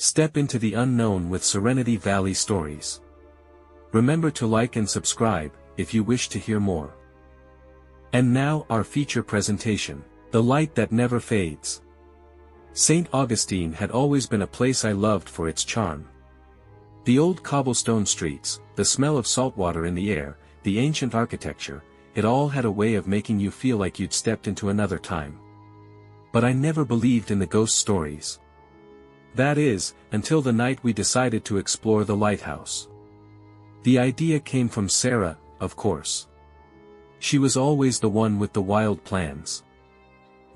Step into the unknown with Serenity Valley Stories. Remember to like and subscribe, if you wish to hear more. And now our feature presentation, The Light That Never Fades. St. Augustine had always been a place I loved for its charm. The old cobblestone streets, the smell of salt water in the air, the ancient architecture, it all had a way of making you feel like you'd stepped into another time. But I never believed in the ghost stories. That is, until the night we decided to explore the lighthouse. The idea came from Sarah, of course. She was always the one with the wild plans.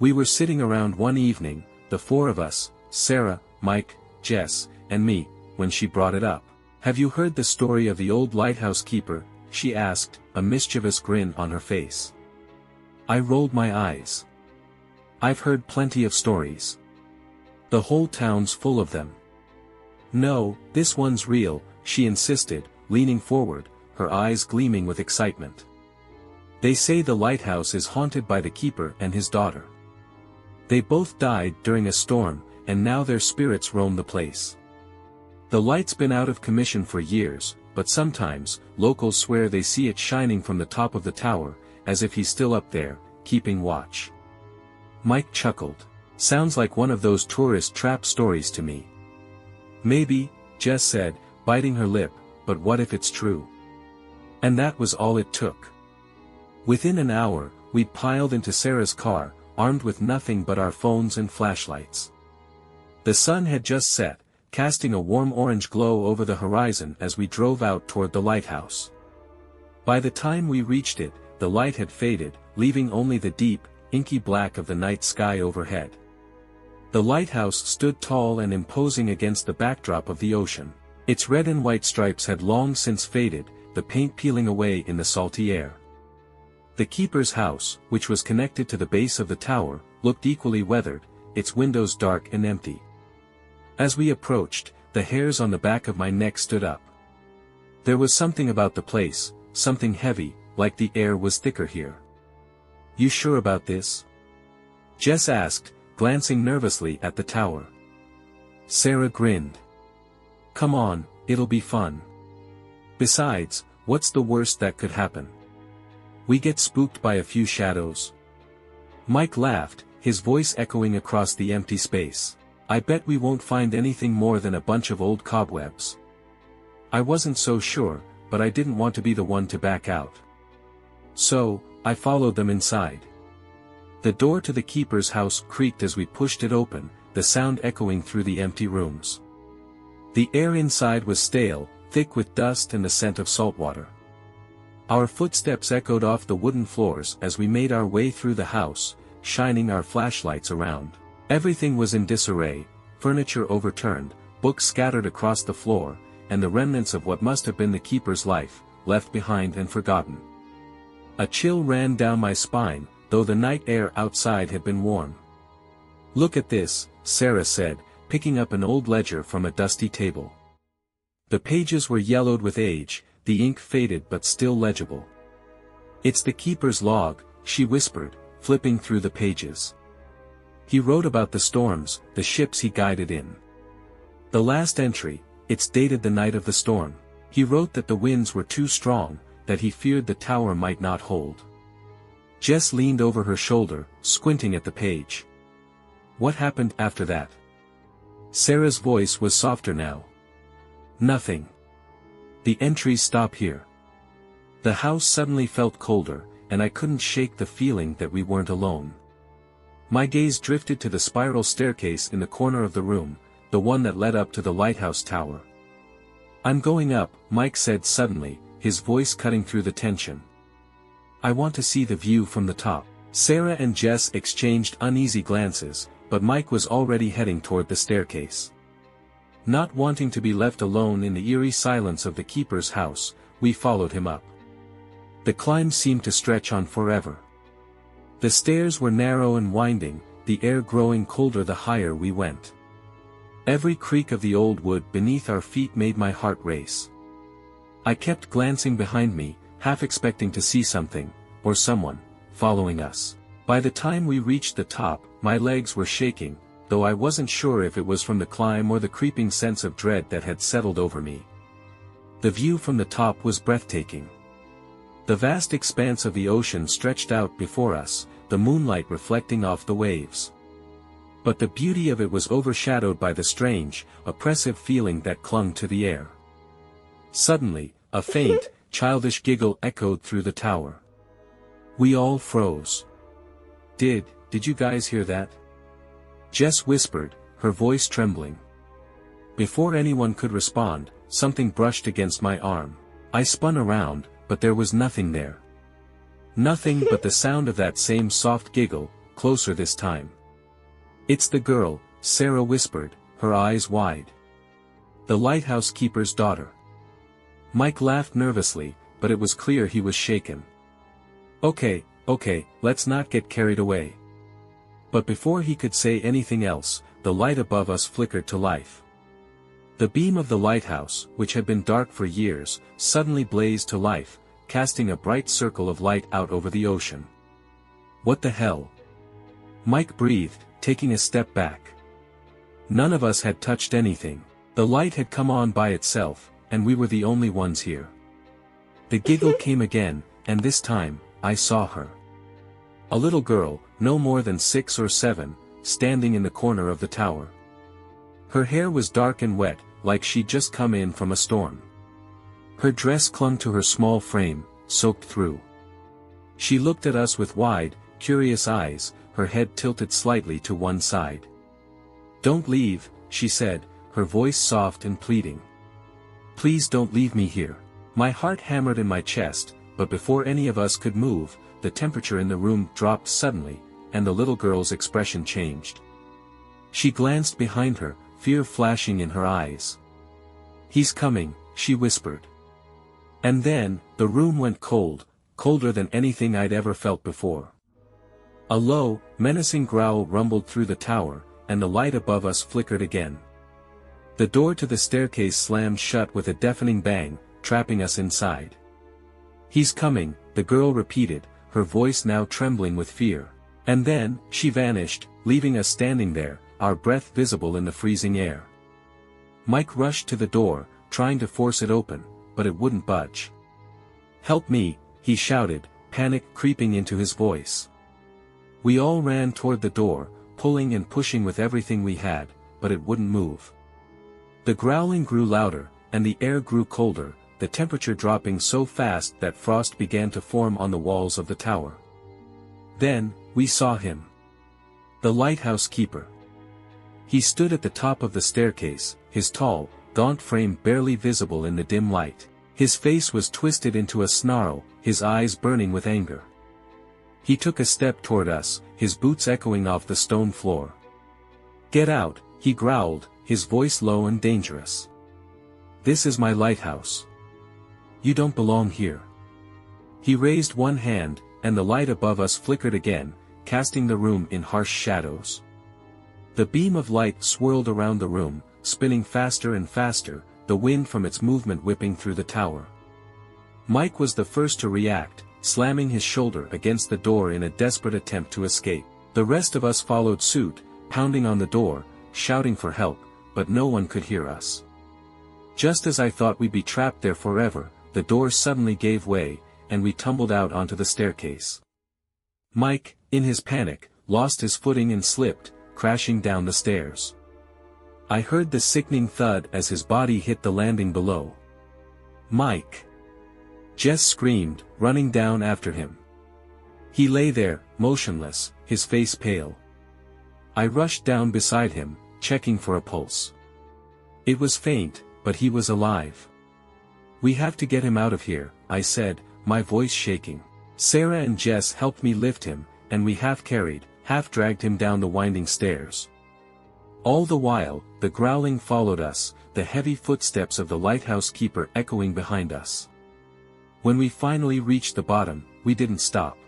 We were sitting around one evening, the four of us, Sarah, Mike, Jess, and me, when she brought it up. "Have you heard the story of the old lighthouse keeper?" she asked, a mischievous grin on her face. I rolled my eyes. "I've heard plenty of stories. The whole town's full of them." "No, this one's real," she insisted, leaning forward, her eyes gleaming with excitement. "They say the lighthouse is haunted by the keeper and his daughter. They both died during a storm, and now their spirits roam the place. The light's been out of commission for years, but sometimes, locals swear they see it shining from the top of the tower, as if he's still up there, keeping watch." Mike chuckled. "Sounds like one of those tourist trap stories to me." "Maybe," Jess said, biting her lip, "but what if it's true?" And that was all it took. Within an hour, we'd piled into Sarah's car, armed with nothing but our phones and flashlights. The sun had just set, casting a warm orange glow over the horizon as we drove out toward the lighthouse. By the time we reached it, the light had faded, leaving only the deep, inky black of the night sky overhead. The lighthouse stood tall and imposing against the backdrop of the ocean. Its red and white stripes had long since faded, the paint peeling away in the salty air. The keeper's house, which was connected to the base of the tower, looked equally weathered, its windows dark and empty. As we approached, the hairs on the back of my neck stood up. There was something about the place, something heavy, like the air was thicker here. "You sure about this?" Jess asked, glancing nervously at the tower. Sarah grinned. "Come on, it'll be fun. Besides, what's the worst that could happen? We get spooked by a few shadows." Mike laughed, his voice echoing across the empty space. "I bet we won't find anything more than a bunch of old cobwebs." I wasn't so sure, but I didn't want to be the one to back out. So, I followed them inside. The door to the keeper's house creaked as we pushed it open, the sound echoing through the empty rooms. The air inside was stale, thick with dust and the scent of salt water. Our footsteps echoed off the wooden floors as we made our way through the house, shining our flashlights around. Everything was in disarray, furniture overturned, books scattered across the floor, and the remnants of what must have been the keeper's life, left behind and forgotten. A chill ran down my spine, though the night air outside had been warm. "Look at this," Sarah said, picking up an old ledger from a dusty table. The pages were yellowed with age, the ink faded but still legible. "It's the keeper's log," she whispered, flipping through the pages. "He wrote about the storms, the ships he guided in. The last entry, it's dated the night of the storm. He wrote that the winds were too strong, that he feared the tower might not hold." Jess leaned over her shoulder, squinting at the page. "What happened after that?" Sarah's voice was softer now. "Nothing. The entries stop here." The house suddenly felt colder, and I couldn't shake the feeling that we weren't alone. My gaze drifted to the spiral staircase in the corner of the room, the one that led up to the lighthouse tower. "I'm going up," Mike said suddenly, his voice cutting through the tension. "I want to see the view from the top." Sarah and Jess exchanged uneasy glances, but Mike was already heading toward the staircase. Not wanting to be left alone in the eerie silence of the keeper's house, we followed him up. The climb seemed to stretch on forever. The stairs were narrow and winding, the air growing colder the higher we went. Every creak of the old wood beneath our feet made my heart race. I kept glancing behind me, half expecting to see something, or someone, following us. By the time we reached the top, my legs were shaking, though I wasn't sure if it was from the climb or the creeping sense of dread that had settled over me. The view from the top was breathtaking. The vast expanse of the ocean stretched out before us, the moonlight reflecting off the waves. But the beauty of it was overshadowed by the strange, oppressive feeling that clung to the air. Suddenly, a faint, childish giggle echoed through the tower. We all froze. Did you guys hear that? Jess whispered, her voice trembling. Before anyone could respond, something brushed against my arm. I spun around, but there was nothing there. Nothing but the sound of that same soft giggle, closer this time. It's the girl, Sarah whispered, her eyes wide. The lighthouse keeper's daughter. Mike laughed nervously, but it was clear he was shaken. Okay, let's not get carried away. But before he could say anything else, the light above us flickered to life. The beam of the lighthouse, which had been dark for years, suddenly blazed to life, casting a bright circle of light out over the ocean. What the hell? Mike breathed, taking a step back. None of us had touched anything. The light had come on by itself, and we were the only ones here. The giggle came again, and this time, I saw her. A little girl, no more than 6 or 7, standing in the corner of the tower. Her hair was dark and wet, like she'd just come in from a storm. Her dress clung to her small frame, soaked through. She looked at us with wide, curious eyes, her head tilted slightly to one side. Don't leave, she said, her voice soft and pleading. Please don't leave me here. My heart hammered in my chest, but before any of us could move, the temperature in the room dropped suddenly, and the little girl's expression changed. She glanced behind her, fear flashing in her eyes. He's coming, she whispered. And then, the room went cold, colder than anything I'd ever felt before. A low, menacing growl rumbled through the tower, and the light above us flickered again. The door to the staircase slammed shut with a deafening bang, trapping us inside. He's coming, the girl repeated, her voice now trembling with fear. And then, she vanished, leaving us standing there, our breath visible in the freezing air. Mike rushed to the door, trying to force it open, but it wouldn't budge. Help me, he shouted, panic creeping into his voice. We all ran toward the door, pulling and pushing with everything we had, but it wouldn't move. The growling grew louder, and the air grew colder, the temperature dropping so fast that frost began to form on the walls of the tower. Then, we saw him. The lighthouse keeper. He stood at the top of the staircase, his tall, gaunt frame barely visible in the dim light. His face was twisted into a snarl, his eyes burning with anger. He took a step toward us, his boots echoing off the stone floor. Get out, he growled, his voice low and dangerous. This is my lighthouse. You don't belong here. He raised one hand, and the light above us flickered again, casting the room in harsh shadows. The beam of light swirled around the room, spinning faster and faster, the wind from its movement whipping through the tower. Mike was the first to react, slamming his shoulder against the door in a desperate attempt to escape. The rest of us followed suit, pounding on the door, shouting for help, but no one could hear us. Just as I thought we'd be trapped there forever, the door suddenly gave way, and we tumbled out onto the staircase. Mike, in his panic, lost his footing and slipped, crashing down the stairs. I heard the sickening thud as his body hit the landing below. Mike! Jess screamed, running down after him. He lay there, motionless, his face pale. I rushed down beside him, checking for a pulse. It was faint, but he was alive. We have to get him out of here, I said, my voice shaking. Sarah and Jess helped me lift him, and we half-carried, half-dragged him down the winding stairs. All the while, the growling followed us, the heavy footsteps of the lighthouse keeper echoing behind us. When we finally reached the bottom, we didn't stop.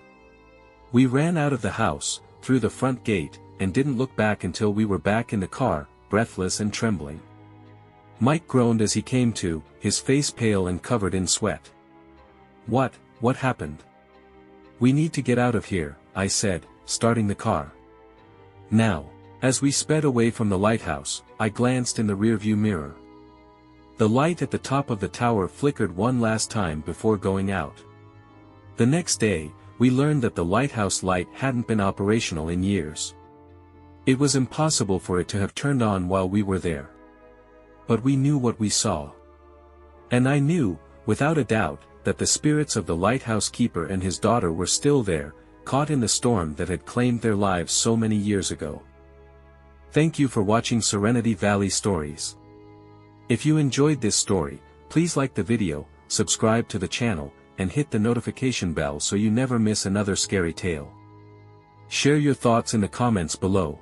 We ran out of the house, through the front gate, and didn't look back until we were back in the car, breathless and trembling. Mike groaned as he came to, his face pale and covered in sweat. What happened? We need to get out of here, I said, starting the car. Now. As we sped away from the lighthouse, I glanced in the rearview mirror. The light at the top of the tower flickered one last time before going out. The next day, we learned that the lighthouse light hadn't been operational in years. It was impossible for it to have turned on while we were there. But we knew what we saw. And I knew, without a doubt, that the spirits of the lighthouse keeper and his daughter were still there, caught in the storm that had claimed their lives so many years ago. Thank you for watching Serenity Valley Stories. If you enjoyed this story, please like the video, subscribe to the channel, and hit the notification bell so you never miss another scary tale. Share your thoughts in the comments below.